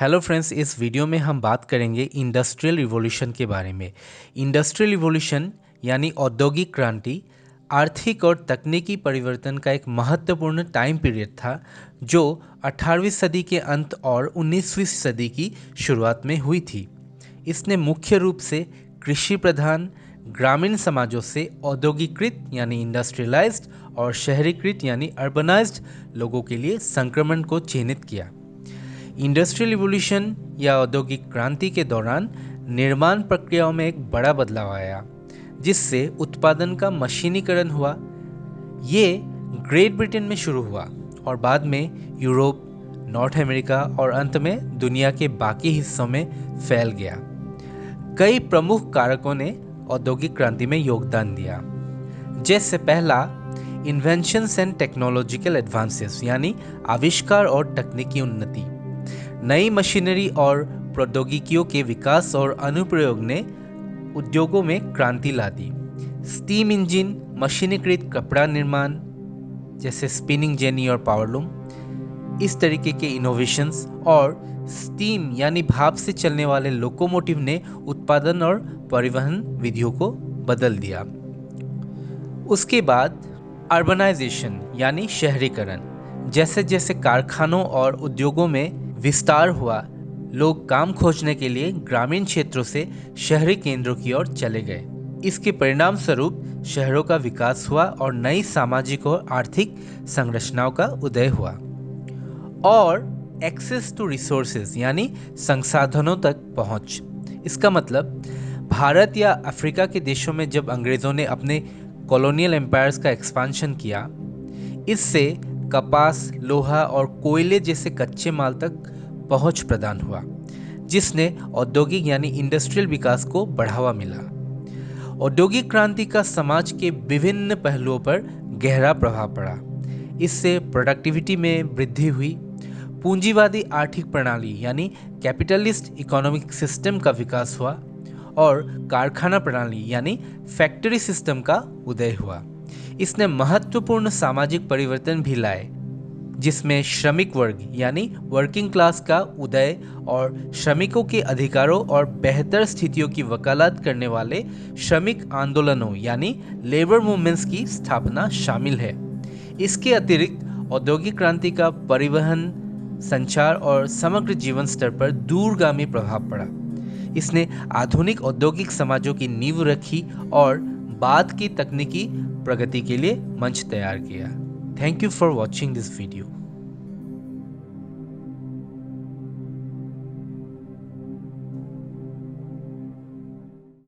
Hello friends, इस video में हम बात करेंगे इंडस्ट्रियल रिवॉल्यूशन के बारे में। इंडस्ट्रियल रिवॉल्यूशन यानी औद्योगिक क्रांति आर्थिक और तकनीकी परिवर्तन का एक महत्वपूर्ण टाइम पीरियड था जो 18वीं सदी के अंत और 19वीं सदी की शुरुआत में हुई थी। इसने मुख्य रूप से कृषि प्रधान ग्रामीण समाजों से औद्योगिकृत यानी इंडस्ट्रियलाइज्ड और शहरीकृत यानी अर्बनाइज्ड लोगों के लिए संक्रमण को चिह्नित किया। इंडस्ट्रियल रिवॉल्यूशन या औद्योगिक क्रांति के दौरान निर्माण प्रक्रियाओं में एक बड़ा बदलाव आया, जिससे उत्पादन का मशीनीकरण हुआ। ये ग्रेट ब्रिटेन में शुरू हुआ और बाद में यूरोप, नॉर्थ अमेरिका और अंत में दुनिया के बाकी हिस्सों में फैल गया। कई प्रमुख कारकों ने औद्योगिक क्रांति में योगदान दिया, जैसे पहला, इन्वेंशंस एंड टेक्नोलॉजिकल एडवांसेस यानी आविष्कार और तकनीकी उन्नति। नई मशीनरी और प्रौद्योगिकियों के विकास और अनुप्रयोग ने उद्योगों में क्रांति ला दी। स्टीम इंजन, मशीनीकृत कपड़ा निर्माण जैसे स्पिनिंग जेनी और पावरलूम, इस तरीके के इनोवेशंस, और स्टीम यानी भाप से चलने वाले लोकोमोटिव ने उत्पादन और परिवहन विधियों को बदल दिया। उसके बाद अर्बनाइजेशन यानी शहरीकरण। जैसे जैसे कारखानों और उद्योगों में विस्तार हुआ, लोग काम खोजने के लिए ग्रामीण क्षेत्रों से शहरी केंद्रों की ओर चले गए। इसके परिणाम स्वरूप शहरों का विकास हुआ और नई सामाजिक और आर्थिक संरचनाओं का उदय हुआ। और एक्सेस टू रिसोर्सेज यानी संसाधनों तक पहुंच। इसका मतलब भारत या अफ्रीका के देशों में जब अंग्रेजों ने अपने कॉलोनियल एम्पायर्स का एक्सपांशन किया, इससे कपास, लोहा और कोयले जैसे कच्चे माल तक पहुंच प्रदान हुआ, जिसने औद्योगिक यानी इंडस्ट्रियल विकास को बढ़ावा मिला। औद्योगिक क्रांति का समाज के विभिन्न पहलुओं पर गहरा प्रभाव पड़ा। इससे प्रोडक्टिविटी में वृद्धि हुई, पूंजीवादी आर्थिक प्रणाली यानी कैपिटलिस्ट इकोनॉमिक सिस्टम का विकास हुआ और कारखाना प्रणाली यानी फैक्ट्री सिस्टम का उदय हुआ। इसने महत्वपूर्ण सामाजिक परिवर्तन भी लाए, जिसमें श्रमिक वर्ग यानी वर्किंग क्लास का उदय और श्रमिकों के अधिकारों और बेहतर स्थितियों की वकालत करने वाले श्रमिक आंदोलनों यानी लेबर मूवमेंट्स की स्थापना शामिल है। इसके अतिरिक्त औद्योगिक क्रांति का परिवहन, संचार और समग्र जीवन स्तर पर दूरगामी प्रभाव पड़ा। इसने आधुनिक औद्योगिक समाजों की नींव रखी और बाद की तकनीकी प्रगति के लिए मंच तैयार किया। Thank you for watching this video.